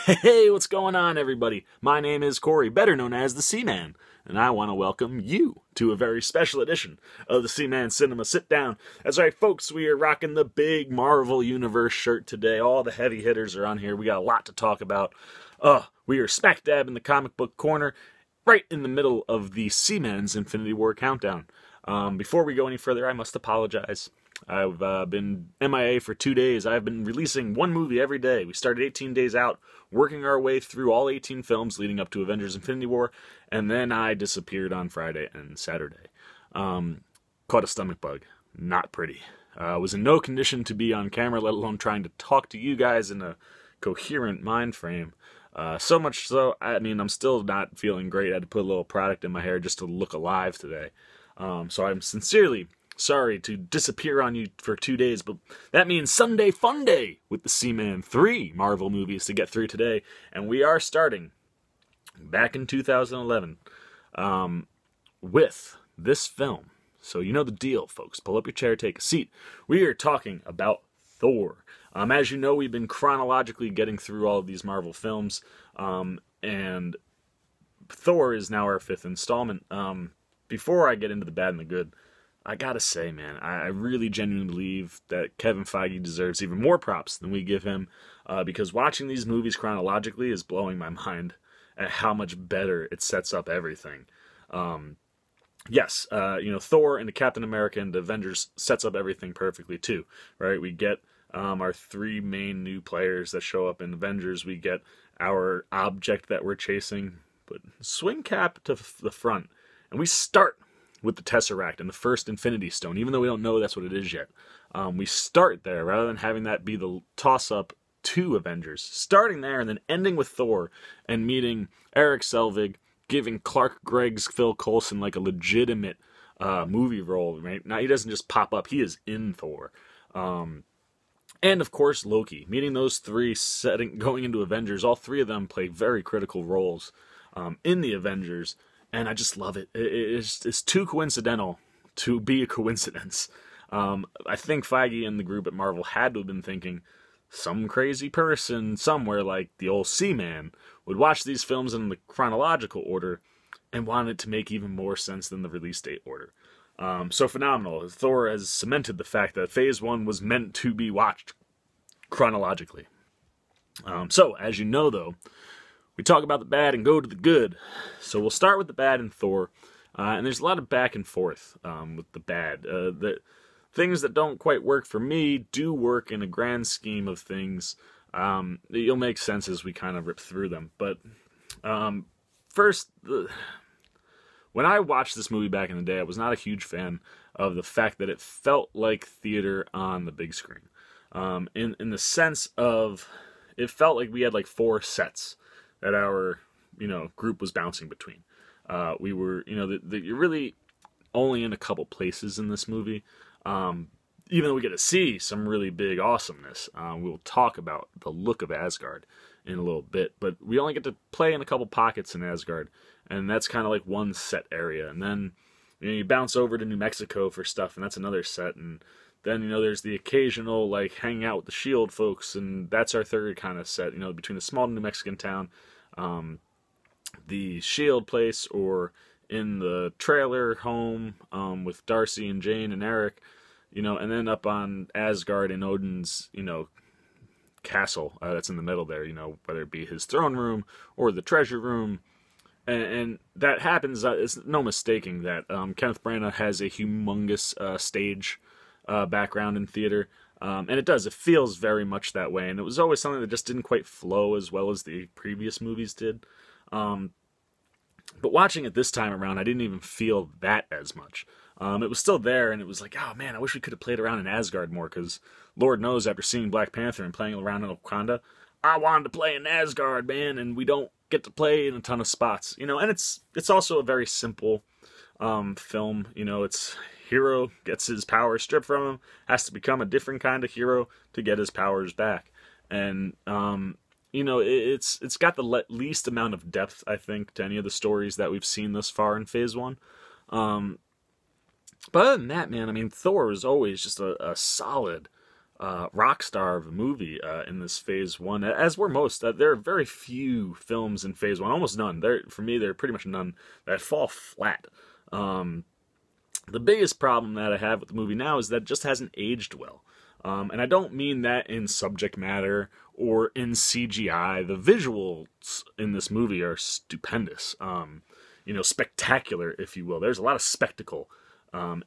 Hey, what's going on, everybody? My name is Corey, better known as the Seaman, and I want to welcome you to a very special edition of the Seaman Cinema Sit-Down. That's right, folks, we are rocking the big Marvel Universe shirt today. All the heavy hitters are on here. We got a lot to talk about. We are smack dab in the comic book corner, right in the middle of the Seaman's Infinity War countdown. Before we go any further, I must apologize. I've been MIA for 2 days. I've been releasing one movie every day. We started 18 days out, working our way through all 18 films leading up to Avengers Infinity War, and then I disappeared on Friday and Saturday. Caught a stomach bug. Not pretty. Was in no condition to be on camera, let alone trying to talk to you guys in a coherent mind frame. So much so, I'm still not feeling great. I had to put a little product in my hair just to look alive today. So I'm sincerely sorry to disappear on you for 2 days, but that means Sunday Fun Day with the Seaman 3 Marvel movies to get through today, and we are starting back in 2011 with this film. So you know the deal, folks. Pull up your chair, take a seat. We are talking about Thor. As you know, we've been chronologically getting through all of these Marvel films, and Thor is now our 5th installment. Before I get into the bad and the good, I gotta say, man, I really genuinely believe that Kevin Feige deserves even more props than we give him, because watching these movies chronologically is blowing my mind at how much better it sets up everything. Yes, Thor and the Captain America and the Avengers sets up everything perfectly too, right? We get our 3 main new players that show up in Avengers. We get our object that we're chasing, but swing cap to the front, and we start with the Tesseract and the first Infinity Stone, even though we don't know that's what it is yet. We start there, rather than having that be the toss-up to Avengers. Starting there and then ending with Thor and meeting Eric Selvig, giving Clark Gregg's Phil Coulson like a legitimate movie role, right? Now, he doesn't just pop up, he is in Thor. And, of course, Loki. Meeting those 3 going into Avengers, all 3 of them play very critical roles in the Avengers. And I just love it. It's too coincidental to be a coincidence. I think Feige and the group at Marvel had to have been thinking some crazy person somewhere like the old Seaman would watch these films in the chronological order and want it to make even more sense than the release date order. So phenomenal. Thor has cemented the fact that Phase 1 was meant to be watched chronologically. So, as you know, though, we talk about the bad and go to the good. So we'll start with the bad in Thor. And there's a lot of back and forth with the bad. The things that don't quite work for me do work in a grand scheme of things. You'll make sense as we kind of rip through them. But first, when I watched this movie back in the day, I was not a huge fan of the fact that it felt like theater on the big screen. In the sense of, it felt like we had like 4 sets that our, group was bouncing between. We were, you're really only in a couple places in this movie. Even though we get to see some really big awesomeness. We'll talk about the look of Asgard in a little bit, but we only get to play in a couple pockets in Asgard, and that's kind of like one set area. And then, you bounce over to New Mexico for stuff, and that's another set, and then, there's the occasional, hanging out with the S.H.I.E.L.D. folks, and that's our third kind of set, between the small New Mexican town, the S.H.I.E.L.D. place, or in the trailer home with Darcy and Jane and Eric, and then up on Asgard in Odin's, castle that's in the middle there, whether it be his throne room or the treasure room. And that happens, it's no mistaking that Kenneth Branagh has a humongous stage background in theater, and it feels very much that way, and it was always something that just didn't quite flow as well as the previous movies did. But watching it this time around, I didn't even feel that as much. It was still there, and it was like, oh man, I wish we could have played around in Asgard more, because Lord knows, after seeing Black Panther and playing around in Wakanda, I wanted to play in Asgard, man, and we don't get to play in a ton of spots, and it's also a very simple film. It's hero gets his power stripped from him, has to become a different kind of hero to get his powers back, and it's got the least amount of depth, I think, to any of the stories that we've seen thus far in Phase 1. But other than that, man, Thor was always just a solid rock star of a movie in this Phase 1, as were most. There are very few films in Phase 1, almost none. For me, there are pretty much none that fall flat. The biggest problem that I have with the movie now is that it just hasn't aged well. And I don't mean that in subject matter or in CGI. The visuals in this movie are stupendous. Spectacular, if you will. There's a lot of spectacle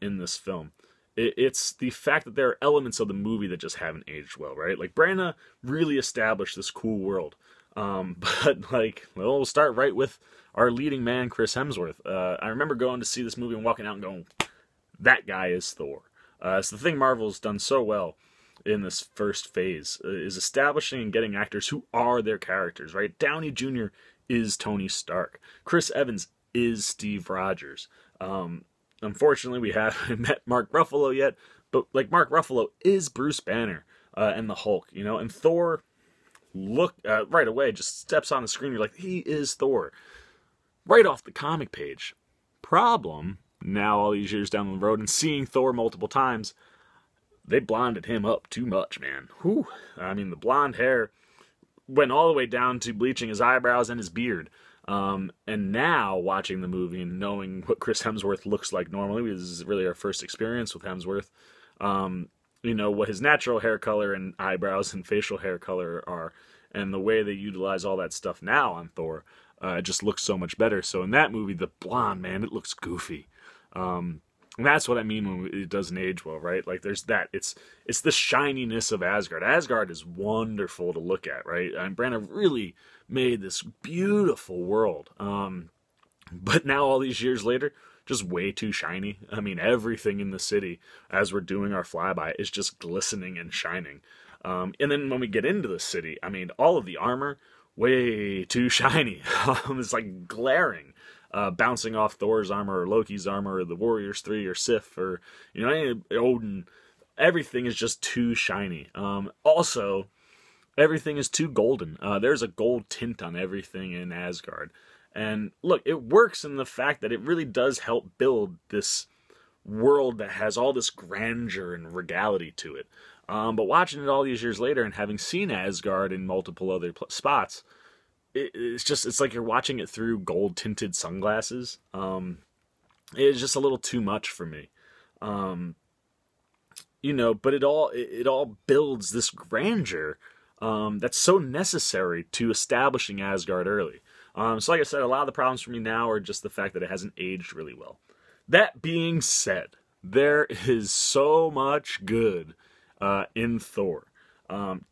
in this film. It's the fact that there are elements of the movie that just haven't aged well, right? Like, Branagh really established this cool world. But, we'll start right with our leading man, Chris Hemsworth. I remember going to see this movie and walking out and going, that guy is Thor. It's the thing Marvel's done so well in this first phase, is establishing and getting actors who are their characters, right? Downey Jr. is Tony Stark. Chris Evans is Steve Rogers. Unfortunately, we haven't met Mark Ruffalo yet, but Mark Ruffalo is Bruce Banner and the Hulk, and Thor, right away, just steps on the screen. You're like, he is Thor. Right off the comic page. Problem, now all these years down the road and seeing Thor multiple times, they blonded him up too much, man. Whew. I mean, the blonde hair went all the way down to bleaching his eyebrows and his beard. And now, watching the movie and knowing what Chris Hemsworth looks like normally, this is really our first experience with Hemsworth, what his natural hair color and eyebrows and facial hair color are, and the way they utilize all that stuff now on Thor, it just looks so much better. So in that movie, the blonde, man, it looks goofy. And that's what I mean when it doesn't age well, right? There's that. It's the shininess of Asgard. Asgard is wonderful to look at, right? And Branagh really made this beautiful world. But now, all these years later, just way too shiny. I mean, everything in the city, as we're doing our flyby, is just glistening and shining. And then when we get into the city, I mean, all of the armor, way too shiny. It's glaring. Bouncing off Thor's armor or Loki's armor or the Warriors 3 or Sif or, Odin. Everything is just too shiny. Also, everything is too golden. There's a gold tint on everything in Asgard. And look, it works in the fact that it really does help build this world that has all this grandeur and regality to it. But watching it all these years later and having seen Asgard in multiple other spots, it's like you're watching it through gold-tinted sunglasses. It's just a little too much for me. But it all builds this grandeur that's so necessary to establishing Asgard early. So like I said, a lot of the problems for me now are just the fact that it hasn't aged really well. That being said, there is so much good in Thor.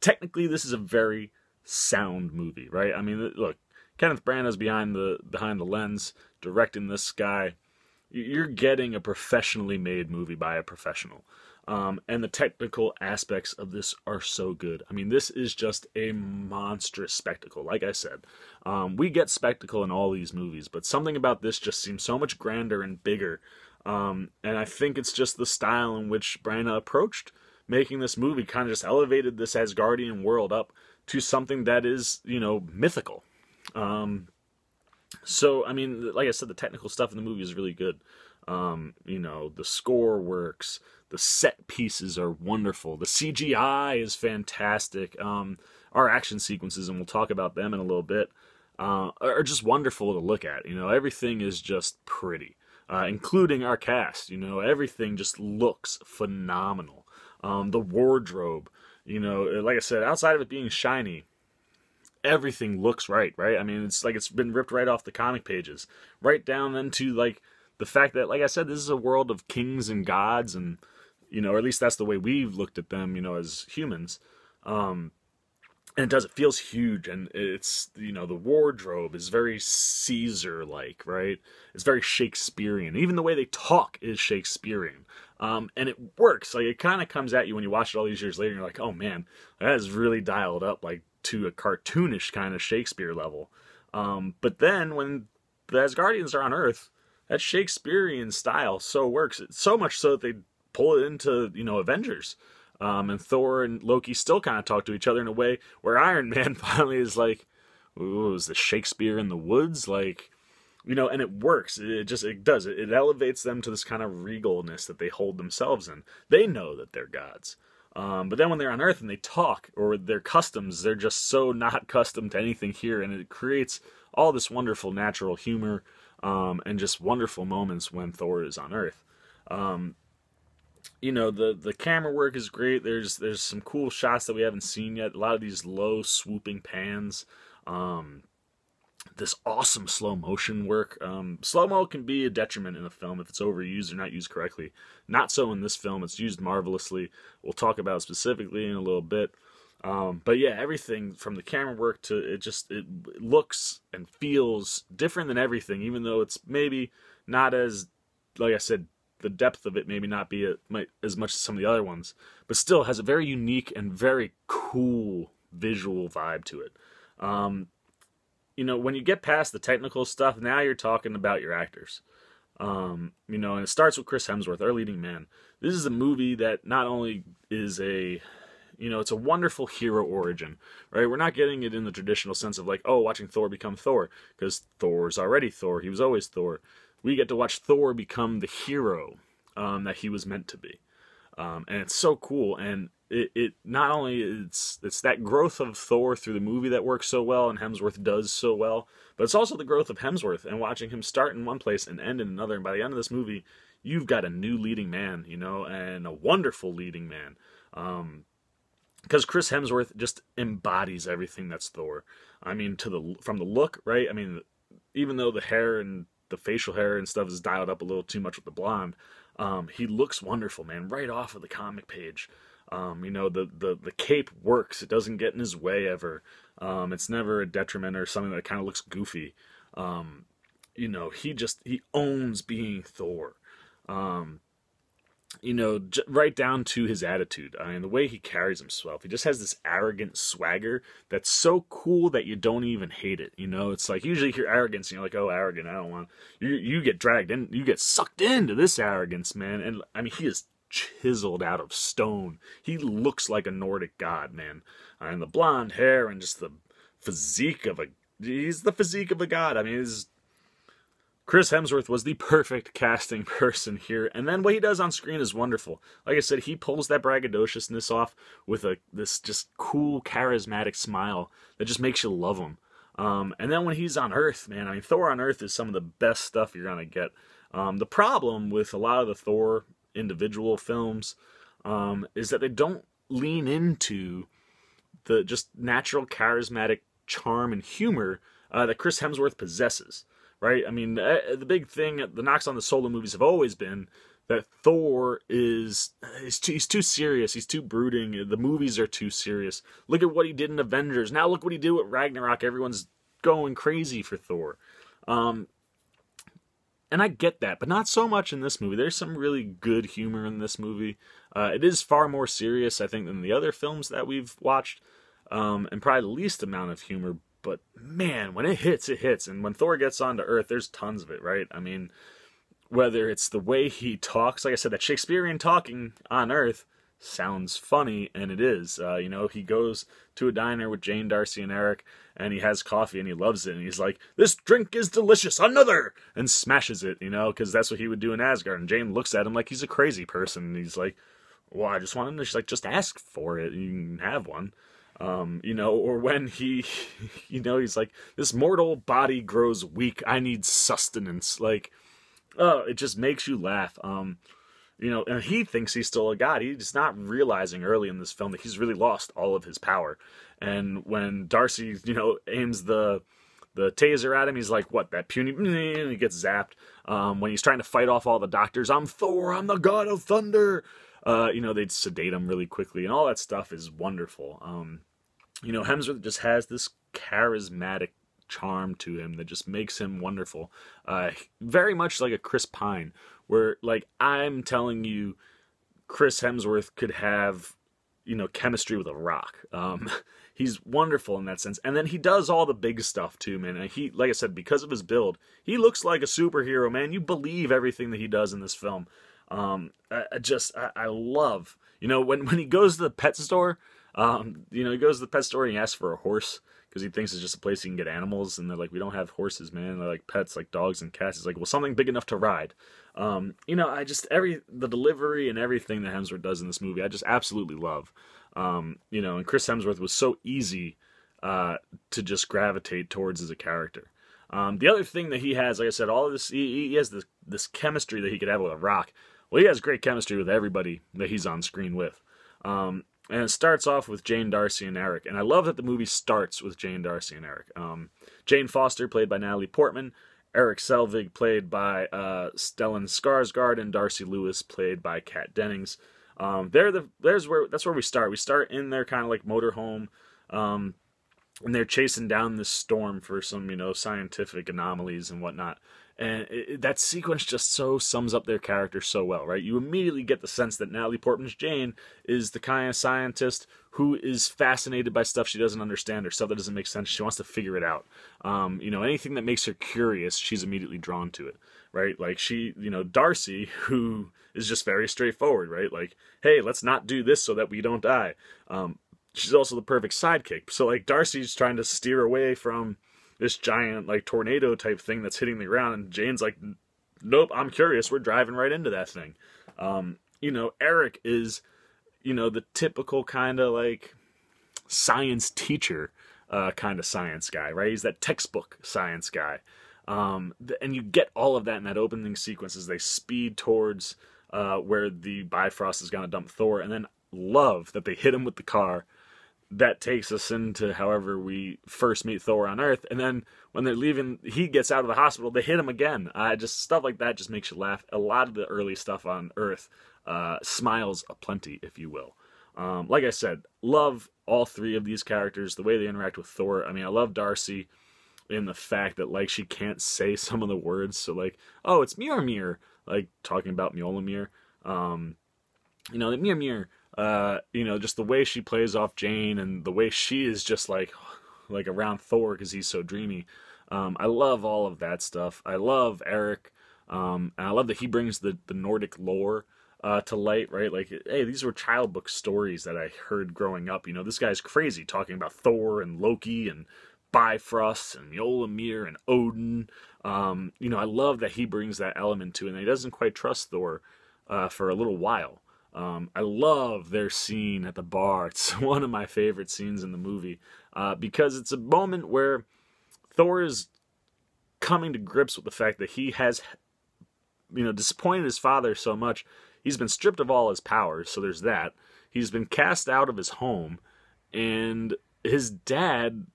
Technically, this is a very sound movie, right? I mean, look, Kenneth Branagh's behind the lens, directing this guy. You're getting a professionally made movie by a professional. And the technical aspects of this are so good. I mean, this is just a monstrous spectacle. Like I said, we get spectacle in all these movies, but something about this just seems so much grander and bigger. And I think it's just the style in which Branagh approached making this movie, kind of just elevated this Asgardian world up to something that is, mythical. So, I mean, like I said, the technical stuff in the movie is really good. The score works. The set pieces are wonderful. The CGI is fantastic. Our action sequences, and we'll talk about them in a little bit, are just wonderful to look at. Everything is just pretty, including our cast. Everything just looks phenomenal. The wardrobe, like I said, outside of it being shiny, everything looks right? I mean, it's like it's been ripped right off the comic pages, right down into the fact that, like I said, this is a world of kings and gods, and or at least that's the way we've looked at them, as humans. And it feels huge, and it's, the wardrobe is very Caesar-like, right? It's very Shakespearean. Even the way they talk is Shakespearean. And it works. It kind of comes at you when you watch it all these years later, and you're like, oh man, that is really dialed up, to a cartoonish kind of Shakespeare level. But then when the Asgardians are on Earth, that Shakespearean style so works. It's so much so that they pull it into, Avengers. And Thor and Loki still kind of talk to each other in a way where Iron Man finally is like, ooh, is the Shakespeare in the woods? And it works. It does. It elevates them to this kind of regalness that they hold themselves in. They know that they're gods. But then when they're on Earth and they talk, or their customs, they're just so not accustomed to anything here, and it creates all this wonderful natural humor, and just wonderful moments when Thor is on Earth. The camera work is great. There's some cool shots that we haven't seen yet. A lot of these low swooping pans. This awesome slow motion work. Slow-mo can be a detriment in a film if it's overused or not used correctly. Not so in this film. It's used marvelously. We'll talk about it specifically in a little bit. But yeah, everything from the camera work to it looks and feels different than everything, even though it's maybe not as, like I said, the depth of it maybe not be as much as some of the other ones, but still has a very unique and very cool visual vibe to it. When you get past the technical stuff, now you're talking about your actors. And it starts with Chris Hemsworth, our leading man. This is a movie that not only is it's a wonderful hero origin, right? We're not getting it in the traditional sense of like, oh, watching Thor become Thor, because Thor's already Thor. He was always Thor. We get to watch Thor become the hero that he was meant to be. And it's so cool. And it not only it's that growth of Thor through the movie that works so well and Hemsworth does so well, but it's also the growth of Hemsworth and watching him start in one place and end in another. And by the end of this movie, you've got a new leading man, and a wonderful leading man. Because Chris Hemsworth just embodies everything that's Thor. I mean, from the look, right? I mean, even though the hair and the facial hair and stuff is dialed up a little too much with the blonde, he looks wonderful, man, right off of the comic page. The cape works. It doesn't get in his way ever. It's never a detriment or something that kind of looks goofy. He owns being Thor. Right down to his attitude. I mean, the way he carries himself. He just has this arrogant swagger that's so cool that you don't even hate it. It's like, usually you hear arrogance and you're like, oh, arrogant, I don't want... You get dragged in, you get sucked into this arrogance, man. And, I mean, he is chiseled out of stone. He looks like a Nordic god, man. And the blonde hair and just the physique of he's the physique of a god. I mean, Chris Hemsworth was the perfect casting person here, and then what he does on screen is wonderful. Like I said, he pulls that braggadociousness off with this just cool, charismatic smile that just makes you love him. And then when he's on Earth, man, I mean, Thor on Earth is some of the best stuff you're gonna get. The problem with a lot of the Thor individual films is that they don't lean into the just natural, charismatic charm and humor that Chris Hemsworth possesses. Right? I mean, the big thing, the knocks on the solo movies have always been that Thor he's too serious, he's too brooding, the movies are too serious. Look at what he did in Avengers, now look what he did with Ragnarok, everyone's going crazy for Thor. And I get that, but not so much in this movie. There's some really good humor in this movie. It is far more serious, I think, than the other films that we've watched, and probably the least amount of humor. But man, when it hits, it hits. And when Thor gets onto Earth, there's tons of it, right? I mean, whether it's the way he talks, like I said, that Shakespearean talking on Earth sounds funny, and it is. He goes to a diner with Jane, Darcy, and Eric, and he has coffee, and he loves it, and he's like, "This drink is delicious, another!" and smashes it, because that's what he would do in Asgard. And Jane looks at him like he's a crazy person, and he's like, "Well, I just wanted to," she's like, "just ask for it, you can have one." Or when he, he's like, "This mortal body grows weak, I need sustenance." Like, oh, it just makes you laugh. And he thinks he's still a god. He's not realizing early in this film that he's really lost all of his power. And when Darcy, aims the taser at him, he's like, "What, that puny?" And he gets zapped. When he's trying to fight off all the doctors, "I'm Thor, I'm the god of thunder." They'd sedate him really quickly, and all that stuff is wonderful. Hemsworth just has this charismatic charm to him that just makes him wonderful. Very much like a Chris Pine, where, like, I'm telling you, Chris Hemsworth could have, chemistry with a rock. He's wonderful in that sense. And then he does all the big stuff too, man. And he, like I said, because of his build, he looks like a superhero, man. You believe everything that he does in this film. I love, when he goes to the pet store, he goes to the pet store and he asks for a horse, because he thinks it's just a place he can get animals, and they're like, we don't have horses, man. They're like pets, like dogs and cats. He's like, well, something big enough to ride. I just the delivery and everything that Hemsworth does in this movie, I just absolutely love. And Chris Hemsworth was so easy to just gravitate towards as a character. The other thing that he has, like I said, all of this, he has this chemistry that he could have with a Rock. Well, he has great chemistry with everybody that he's on screen with. And it starts off with Jane, Darcy, and Eric. And I love that the movie starts with Jane, Darcy, and Eric. Jane Foster, played by Natalie Portman. Eric Selvig, played by Stellan Skarsgård. And Darcy Lewis, played by Kat Dennings. That's where we start. We start in their kind of like motorhome. And they're chasing down this storm for some, scientific anomalies and whatnot. And that sequence just so sums up their character so well, right? You immediately get the sense that Natalie Portman's Jane is the kind of scientist who is fascinated by stuff she doesn't understand or stuff that doesn't make sense. She wants to figure it out. Anything that makes her curious, she's immediately drawn to it, right? Like Darcy, who is just very straightforward, right? Like, hey, let's not do this so that we don't die. She's also the perfect sidekick. So, like, Darcy's trying to steer away from this giant, like, tornado type thing that's hitting the ground, and Jane's like, nope, I'm curious, we're driving right into that thing. Eric is, the typical kind of, like, science teacher kind of science guy, right? He's that textbook science guy. And you get all of that in that opening sequence as they speed towards where the Bifrost is going to dump Thor, and then love that they hit him with the car. That takes us into however we first meet Thor on Earth, and then when they're leaving, he gets out of the hospital, they hit him again. Just stuff like that just makes you laugh. A lot of the early stuff on Earth smiles aplenty, if you will. Like I said, love all three of these characters, the way they interact with Thor. I mean, I love Darcy in the fact that, like, she can't say some of the words, so, like, oh, it's Mjolnir, like, talking about Mjolnir. Mjolnir. Just the way she plays off Jane and the way she is just like around Thor because he's so dreamy. I love all of that stuff. I love Eric. And I love that he brings the Nordic lore to light, right? Like, hey, these were child book stories that I heard growing up. This guy's crazy talking about Thor and Loki and Bifrost and Mjolnir and Odin. I love that he brings that element to it, and he doesn't quite trust Thor for a little while. I love their scene at the bar. It's one of my favorite scenes in the movie because it's a moment where Thor is coming to grips with the fact that he has, disappointed his father so much. He's been stripped of all his powers, so there's that. He's been cast out of his home, and his dad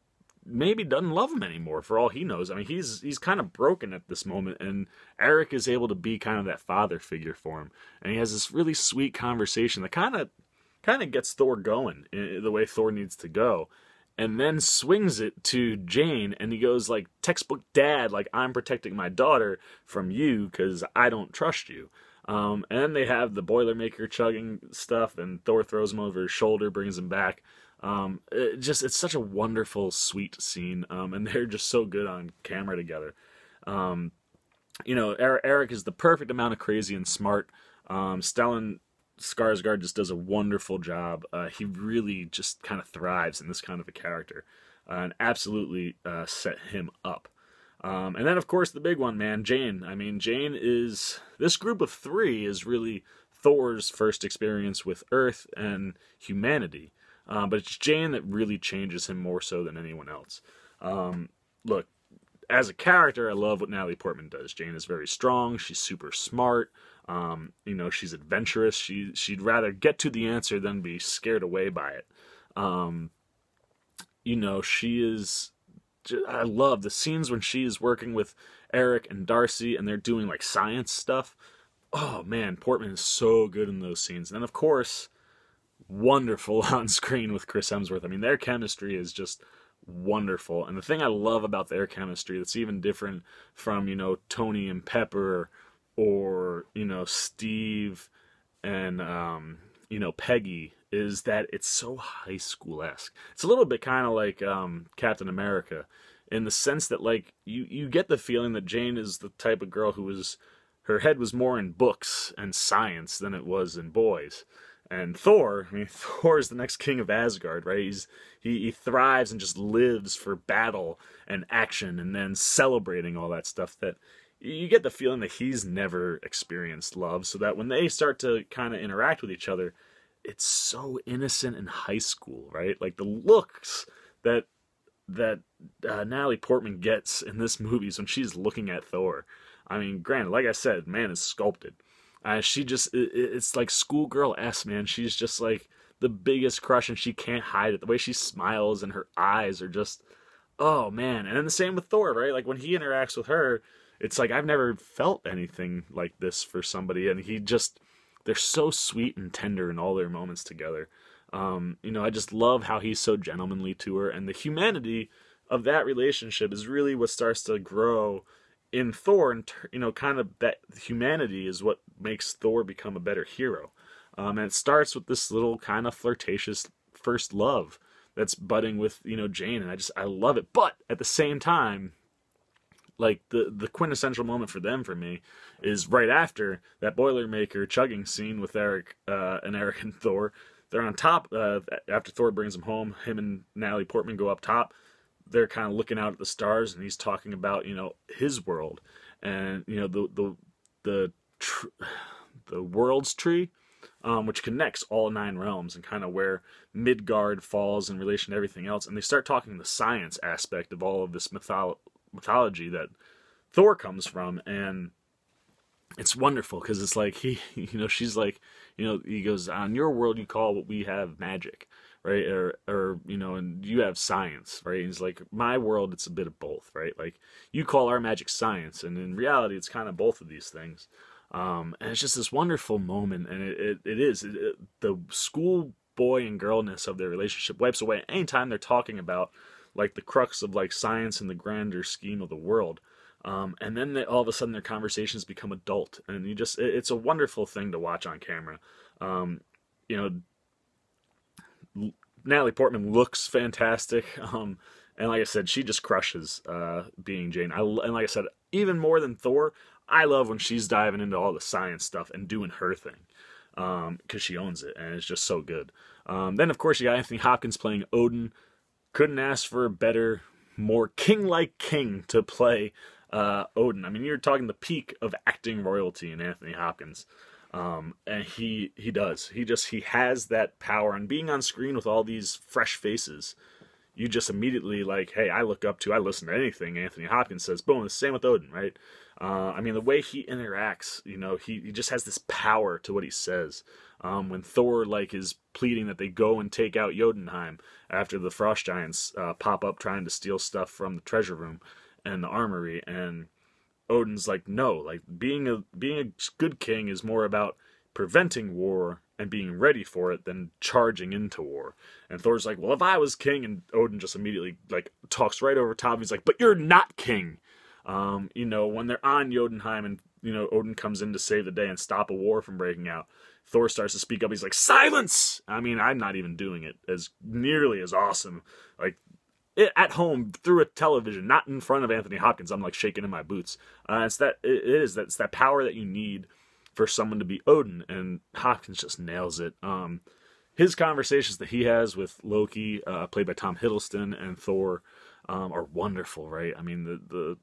maybe doesn't love him anymore, for all he knows. I mean, he's kind of broken at this moment, and Eric is able to be kind of that father figure for him. And he has this really sweet conversation that kind of gets Thor going in the way Thor needs to go, and then swings it to Jane, and he goes like, textbook dad, like, I'm protecting my daughter from you because I don't trust you. And then they have the Boilermaker chugging stuff, and Thor throws him over his shoulder, brings him back. It's such a wonderful, sweet scene, and they're just so good on camera together. Eric is the perfect amount of crazy and smart. Stellan Skarsgård just does a wonderful job. He really just kind of thrives in this kind of a character, and absolutely set him up. And then, of course, the big one, man, Jane. I mean, Jane is, this group of three is really Thor's first experience with Earth and humanity. But it's Jane that really changes him more so than anyone else. Look, as a character, I love what Natalie Portman does. Jane is very strong. She's super smart. She's adventurous. She'd rather get to the answer than be scared away by it. She is... I love the scenes when she is working with Eric and Darcy and they're doing, like, science stuff. Oh, man, Portman is so good in those scenes. And then, of course, wonderful on screen with Chris Hemsworth. I mean, their chemistry is just wonderful. And the thing I love about their chemistry that's even different from, Tony and Pepper or, Steve and, Peggy is that it's so high school-esque. It's a little bit kind of like Captain America in the sense that, like, you get the feeling that Jane is the type of girl who her head was more in books and science than it was in boys. And Thor, I mean, Thor is the next king of Asgard, right? He thrives and just lives for battle and action and then celebrating all that stuff that you get the feeling that he's never experienced love, so that when they start to kind of interact with each other, it's so innocent in high school, right? Like the looks that Natalie Portman gets in this movie is when she's looking at Thor. I mean, granted, like I said, man is sculpted. She just, it's like schoolgirl-esque, man. She's just like the biggest crush and she can't hide it. The way she smiles and her eyes are just, oh man. And then the same with Thor, right? Like when he interacts with her, it's like I've never felt anything like this for somebody. And they're so sweet and tender in all their moments together. I just love how he's so gentlemanly to her. And the humanity of that relationship is really what starts to grow in Thor, and kind of that humanity is what makes Thor become a better hero. And it starts with this little kind of flirtatious first love that's budding with Jane, and I love it. But at the same time, like the quintessential moment for me is right after that Boilermaker chugging scene with Eric and Thor. They're on top after Thor brings him home. Him and Natalie Portman go up top. They're kind of looking out at the stars, and he's talking about his world, and the world's tree, which connects all 9 realms, and kind of where Midgard falls in relation to everything else. And they start talking the science aspect of all of this mythology that Thor comes from, and it's wonderful because it's like she's like, he goes, on your world you call what we have magic, right? Or and you have science, right? And he's like, my world, it's a bit of both, right? Like you call our magic science, and in reality, it's kind of both of these things. And it's just this wonderful moment, and it is the schoolboy and girlness of their relationship wipes away anytime they're talking about like the crux of like science and the grander scheme of the world. And then all of a sudden their conversations become adult, and it's a wonderful thing to watch on camera. Natalie Portman looks fantastic. And like I said, she just crushes, being Jane. And like I said, even more than Thor, I love when she's diving into all the science stuff and doing her thing. Cause she owns it, and it's just so good. Then of course you got Anthony Hopkins playing Odin. Couldn't ask for a better, more king-like king to play Odin. I mean, you're talking the peak of acting royalty in Anthony Hopkins. And he does. He has that power, and being on screen with all these fresh faces, you just immediately like, hey, I listen to anything Anthony Hopkins says. Boom, the same with Odin, right? I mean, the way he interacts, he just has this power to what he says. When Thor is pleading that they go and take out Jotunheim after the Frost Giants pop up trying to steal stuff from the treasure room and the armory, and Odin's like, no, like being a good king is more about preventing war and being ready for it than charging into war. And Thor's like, well, if I was king, and Odin just immediately talks right over top. He's like, but you're not king. When they're on Jotunheim and Odin comes in to save the day and stop a war from breaking out, Thor starts to speak up. He's like, silence! I mean, I'm not even doing it as nearly as awesome. At home through a television, not in front of Anthony Hopkins, I'm shaking in my boots. It's that power that you need for someone to be Odin, and Hopkins just nails it. His conversations that he has with Loki, played by Tom Hiddleston, and Thor, are wonderful, right? I mean, the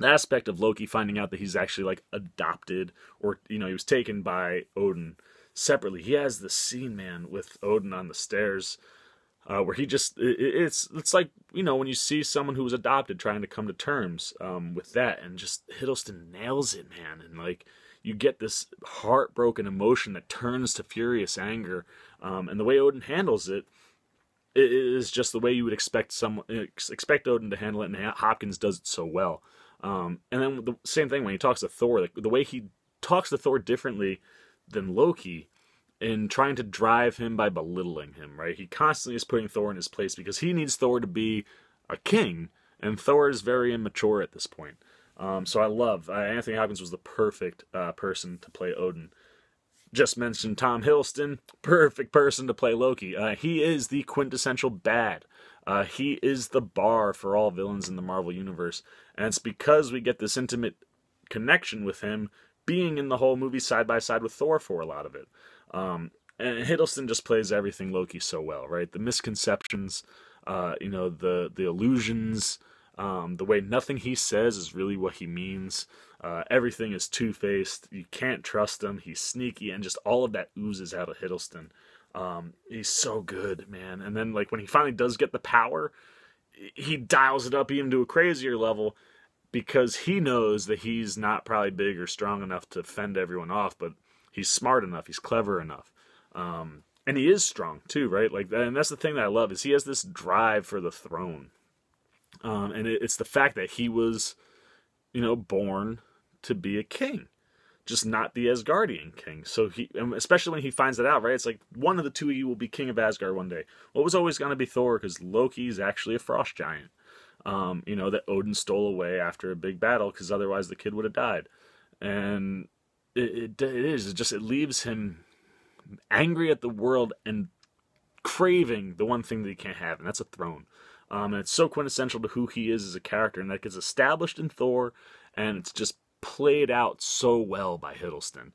aspect of Loki finding out that he's actually adopted, or he was taken by Odin separately. He has this scene, man, with Odin on the stairs, where he just, it's like, when you see someone who was adopted trying to come to terms with that, and just Hiddleston nails it, man. And you get this heartbroken emotion that turns to furious anger, and the way Odin handles it is just the way you would expect Odin to handle it, and Hopkins does it so well. And then the same thing when he talks to Thor, the way he talks to Thor differently than Loki, in trying to drive him by belittling him, right? He constantly is putting Thor in his place because he needs Thor to be a king, and Thor is very immature at this point. So I love, Anthony Hopkins was the perfect person to play Odin. Just mentioned Tom Hiddleston, perfect person to play Loki. He is the quintessential bad. He is the bar for all villains in the Marvel Universe, and it's because we get this intimate connection with him being in the whole movie side by side with Thor for a lot of it. And Hiddleston just plays everything Loki so well, right? The misconceptions, the illusions, the way nothing he says is really what he means. Everything is two-faced. You can't trust him. He's sneaky, and just all of that oozes out of Hiddleston. He's so good, man. And then, like, when he finally does get the power, he dials it up even to a crazier level, because he knows that he's not probably big or strong enough to fend everyone off, but he's smart enough, he's clever enough. And he is strong too, right? Like, and that's the thing that I love, is he has this drive for the throne. And it's the fact that he was, born to be a king, just not the Asgardian king. So especially when he finds that out, right? It's like, one of the two of you will be king of Asgard one day. Well, it was always going to be Thor, because Loki's actually a frost giant. That Odin stole away after a big battle, because otherwise the kid would have died. And it leaves him angry at the world and craving the one thing that he can't have, and that's a throne. And it's so quintessential to who he is as a character, and that gets established in Thor, and it's just played out so well by Hiddleston.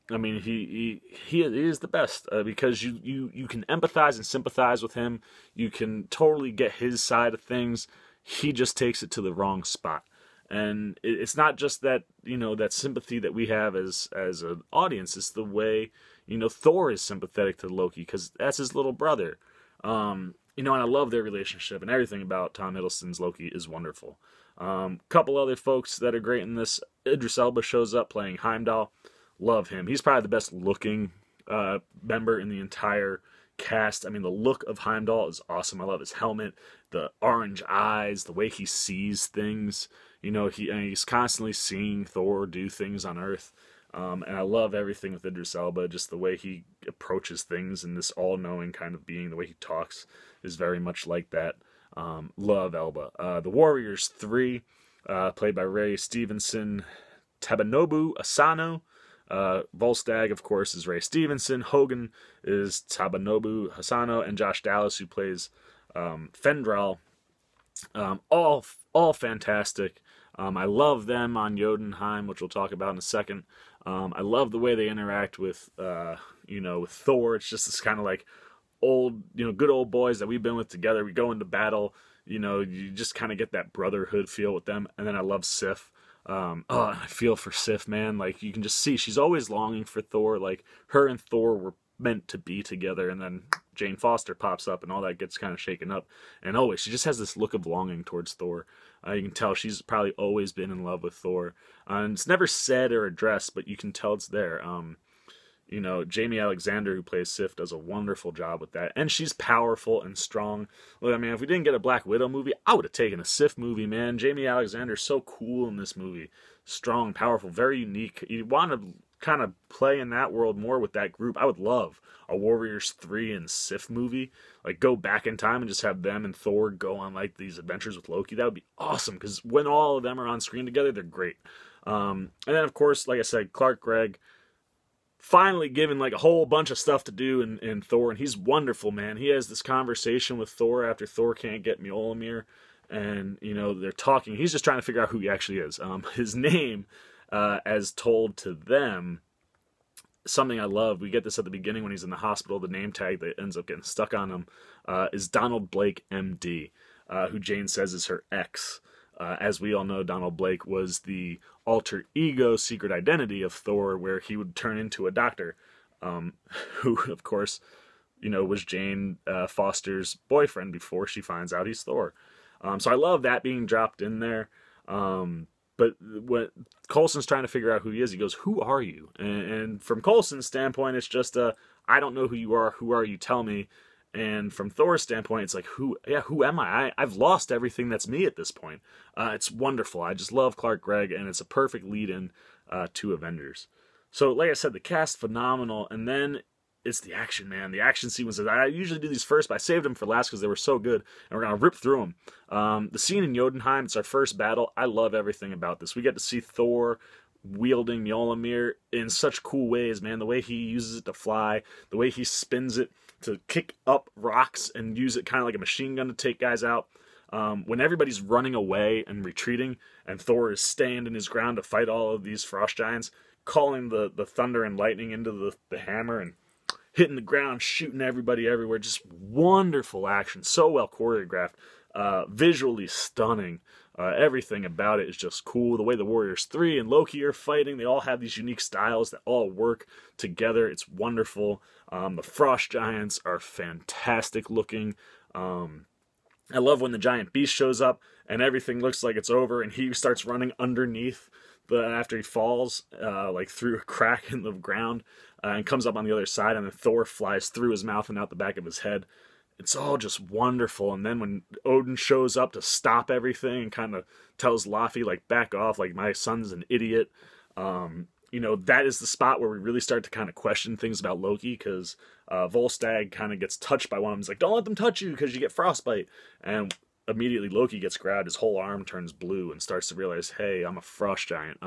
He is the best, because you can empathize and sympathize with him. You can totally get his side of things. He just takes it to the wrong spot. And it's not just that, that sympathy that we have as an audience. It's the way, Thor is sympathetic to Loki, because that's his little brother. And I love their relationship, and everything about Tom Hiddleston's Loki is wonderful. Couple other folks that are great in this. Idris Elba shows up playing Heimdall. Love him. He's probably the best looking member in the entire cast. I mean, the look of Heimdall is awesome. I love his helmet, the orange eyes, the way he sees things. He's constantly seeing Thor do things on Earth. And I love everything with Idris Elba. Just the way he approaches things, and this all-knowing kind of being. The way he talks is very much like that. Love Elba. The Warriors 3, played by Ray Stevenson, Tabanobu Asano. Volstagg, of course, is Ray Stevenson. Hogan is Tabanobu Asano, and Josh Dallas, who plays Fendral. All fantastic. I love them on Jotunheim, which we'll talk about in a second. I love the way they interact with Thor. It's just this kind of like old, good old boys that we've been with together. We go into battle, you just kind of get that brotherhood feel with them. And then I love Sif. I feel for Sif, man. Like, you can just see she's always longing for Thor. Like, her and Thor were meant to be together, and then Jane Foster pops up and all that gets kind of shaken up. And always, she just has this look of longing towards Thor. You can tell she's probably always been in love with Thor. And it's never said or addressed, but you can tell it's there. Jamie Alexander, who plays Sif, does a wonderful job with that. And she's powerful and strong. Look, I mean, if we didn't get a Black Widow movie, I would have taken a Sif movie, man. Jamie Alexander is so cool in this movie. Strong, powerful, very unique. You want to kind of play in that world more with that group. I would love a Warriors 3 and Sif movie. Like, go back in time and just have them and Thor go on, like, these adventures with Loki. That would be awesome, because when all of them are on screen together, they're great. And then, of course, like I said, Clark Gregg, finally given like a whole bunch of stuff to do in Thor, and he's wonderful, man. He has this conversation with Thor after Thor can't get Mjolnir, and they're talking. He's just trying to figure out who he actually is. His name, as told to them, something I love. We get this at the beginning when he's in the hospital. The name tag that ends up getting stuck on him is Donald Blake, MD, who Jane says is her ex. As we all know, Donald Blake was the alter ego secret identity of Thor, where he would turn into a doctor, who, of course, was Jane Foster's boyfriend before she finds out he's Thor. So I love that being dropped in there. But when Coulson's trying to figure out who he is, he goes, "Who are you?" And from Coulson's standpoint, it's just I don't know who you are. Who are you? Tell me. And from Thor's standpoint, it's like, who am I? I've lost everything that's me at this point. It's wonderful. I just love Clark Gregg, and it's a perfect lead-in to Avengers. So, like I said, the cast, phenomenal. And then it's the action, man. The action sequences. I usually do these first, but I saved them for last because they were so good. And we're going to rip through them. The scene in Jotunheim, it's our first battle. I love everything about this. We get to see Thor wielding Mjolnir in such cool ways, man. The way he uses it to fly, the way he spins it to kick up rocks and use it kind of like a machine gun to take guys out. When everybody's running away and retreating, and Thor is standing his ground to fight all of these frost giants, calling the thunder and lightning into the hammer, and hitting the ground, shooting everybody everywhere. Just wonderful action, so well choreographed, visually stunning. Everything about it is just cool. The way the Warriors 3 and Loki are fighting, they all have these unique styles that all work together. It's wonderful. The Frost Giants are fantastic looking. I love when the giant beast shows up and everything looks like it's over and he starts running underneath after he falls, like through a crack in the ground, and comes up on the other side, and then Thor flies through his mouth and out the back of his head. It's all just wonderful. And then when Odin shows up to stop everything and kind of tells Laufey, like, back off, like, my son's an idiot, you know, that is the spot where we really start to kind of question things about Loki, because Volstagg kind of gets touched by one of them. He's like, don't let them touch you because you get frostbite. And immediately Loki gets grabbed, his whole arm turns blue and starts to realize, hey, I'm a frost giant.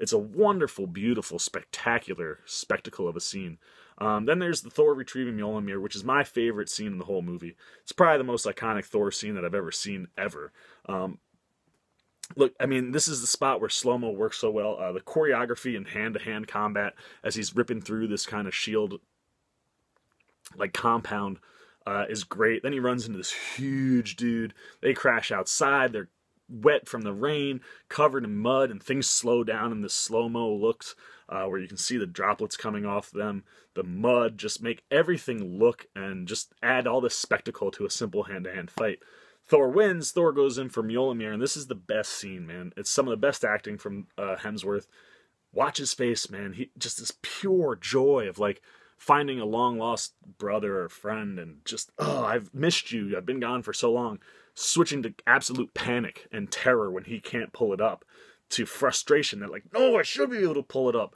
It's a wonderful, beautiful, spectacular spectacle of a scene. Then there's the Thor retrieving Mjolnir, which is my favorite scene in the whole movie. It's probably the most iconic Thor scene that I've ever seen, ever. Look, I mean, this is the spot where slow-mo works so well. The choreography and hand-to-hand combat as he's ripping through this kind of shield, like, compound, is great. Then he runs into this huge dude. They crash outside. They're wet from the rain, covered in mud, and things slow down in this slow-mo looks, where you can see the droplets coming off them. The mud just make everything look and just add all this spectacle to a simple hand-to-hand fight. Thor wins. Thor goes in for Mjolnir, and this is the best scene, man. It's some of the best acting from Hemsworth. Watch his face, man. He just this pure joy of, like, finding a long-lost brother or friend and just, oh, I've missed you. I've been gone for so long. Switching to absolute panic and terror when he can't pull it up, to frustration that, like, no, I should be able to pull it up,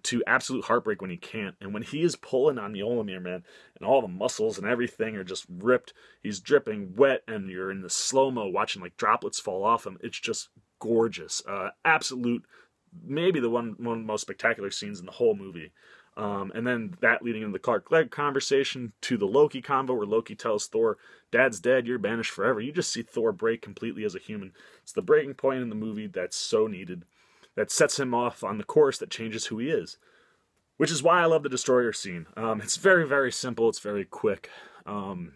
to absolute heartbreak when he can't. And when he is pulling on Mjolnir, man, and all the muscles and everything are just ripped, he's dripping wet, and you're in the slow-mo watching, like, droplets fall off him. It's just gorgeous. Absolute, maybe one of the most spectacular scenes in the whole movie. And then that leading into the Clark Gregg conversation to the Loki convo, where Loki tells Thor, Dad's dead, you're banished forever. You just see Thor break completely as a human. It's the breaking point in the movie that's so needed, that sets him off on the course that changes who he is. Which is why I love the Destroyer scene. It's very, very simple. It's very quick. But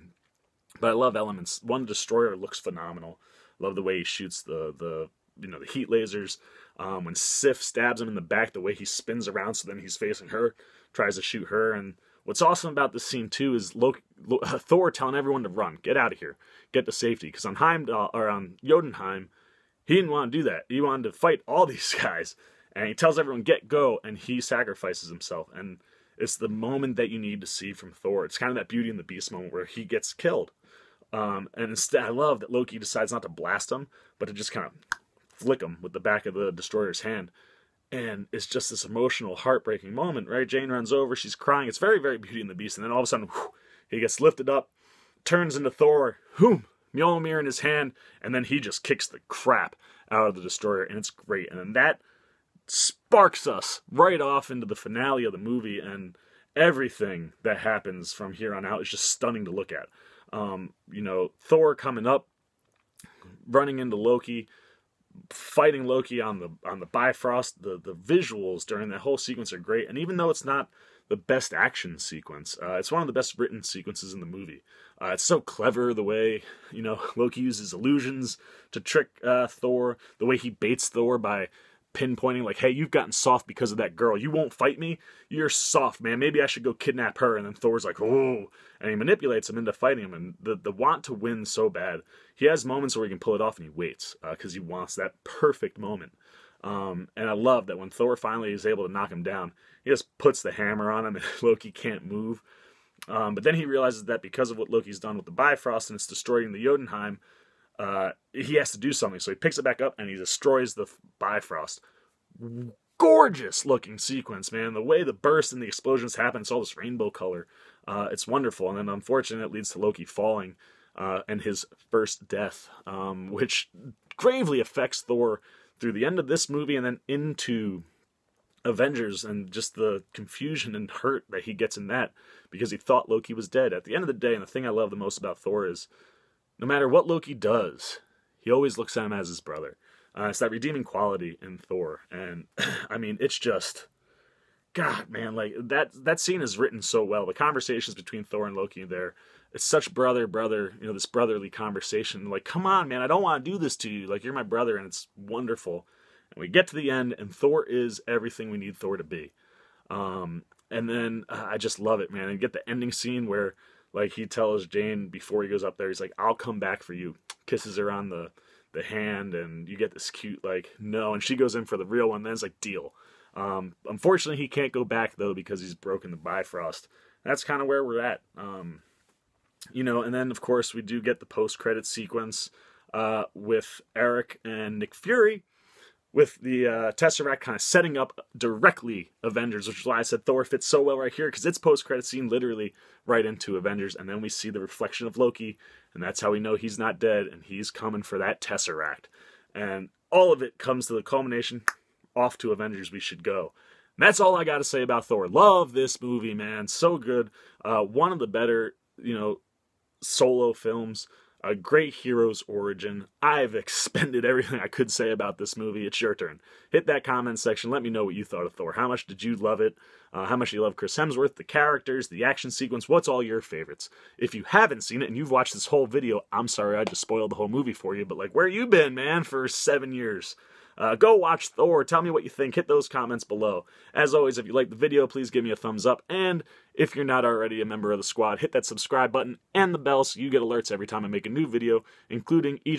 I love elements. One, Destroyer looks phenomenal. Love the way he shoots the heat lasers. When Sif stabs him in the back, the way he spins around so then he's facing her, tries to shoot her. And what's awesome about this scene too is Thor telling everyone to run, get out of here, get to safety. Because on Jotunheim, he didn't want to do that. He wanted to fight all these guys, and he tells everyone go, and he sacrifices himself. And it's the moment that you need to see from Thor. It's kind of that Beauty and the Beast moment where he gets killed. And instead, I love that Loki decides not to blast him, but to just kind of flick him with the back of the Destroyer's hand. And it's just this emotional, heartbreaking moment, right? Jane runs over, she's crying. It's very, very Beauty and the Beast. And then all of a sudden, he gets lifted up, turns into Thor, Mjolnir in his hand, and then he just kicks the crap out of the Destroyer, and it's great. And then that sparks us right off into the finale of the movie, and everything that happens from here on out is just stunning to look at. Thor coming up, running into Loki, fighting Loki on the Bifrost. The visuals during that whole sequence are great, and even though it's not the best action sequence, it's one of the best written sequences in the movie. It's so clever the way Loki uses illusions to trick Thor, the way he baits Thor by pinpointing, like, hey, you've gotten soft because of that girl, you won't fight me, you're soft, man, maybe I should go kidnap her. And then Thor's like, oh, and he manipulates him into fighting him. And the want to win so bad, he has moments where he can pull it off, and he waits because he wants that perfect moment. And I love that when Thor finally is able to knock him down, he just puts the hammer on him and Loki can't move. But then he realizes that because of what Loki's done with the Bifrost and it's destroying the Jotunheim, he has to do something. So he picks it back up and he destroys the Bifrost. Gorgeous looking sequence, man. The way the burst and the explosions happen, it's all this rainbow color. It's wonderful. And then unfortunately it leads to Loki falling and his first death, which gravely affects Thor through the end of this movie and then into Avengers, and just the confusion and hurt that he gets in that because he thought Loki was dead. At the end of the day, and the thing I love the most about Thor is no matter what Loki does, he always looks at him as his brother. It's that redeeming quality in Thor. And I mean, it's just God, man, like that scene is written so well. The conversations between Thor and Loki there, it's such brother, this brotherly conversation. Like, come on, man, I don't want to do this to you. Like, you're my brother, and it's wonderful. And we get to the end, and Thor is everything we need Thor to be. And then I just love it, man. And get the ending scene where, like, he tells Jane before he goes up there, he's like, "I'll come back for you." Kisses her on the hand, and you get this cute, like, no. And she goes in for the real one. Then it's like, deal. Unfortunately, he can't go back, though, because he's broken the Bifrost. That's kind of where we're at. And then, of course, we do get the post-credit sequence with Eric and Nick Fury, with the Tesseract kind of setting up directly Avengers, which is why I said Thor fits so well right here, because it's post-credit scene literally right into Avengers, and then we see the reflection of Loki, and that's how we know he's not dead, and he's coming for that Tesseract. And all of it comes to the culmination, off to Avengers we should go. And that's all I got to say about Thor. Love this movie, man. So good. One of the better, solo films. A great hero's origin. I've expended everything I could say about this movie. It's your turn. Hit that comment section. Let me know what you thought of Thor. How much did you love it? How much do you love Chris Hemsworth, the characters, the action sequence? What's all your favorites? If you haven't seen it and you've watched this whole video, I'm sorry I just spoiled the whole movie for you, but like, where you been, man, for 7 years? Go watch Thor. Tell me what you think. Hit those comments below. As always, if you like the video, please give me a thumbs up. And if you're not already a member of the squad, hit that subscribe button and the bell so you get alerts every time I make a new video, including each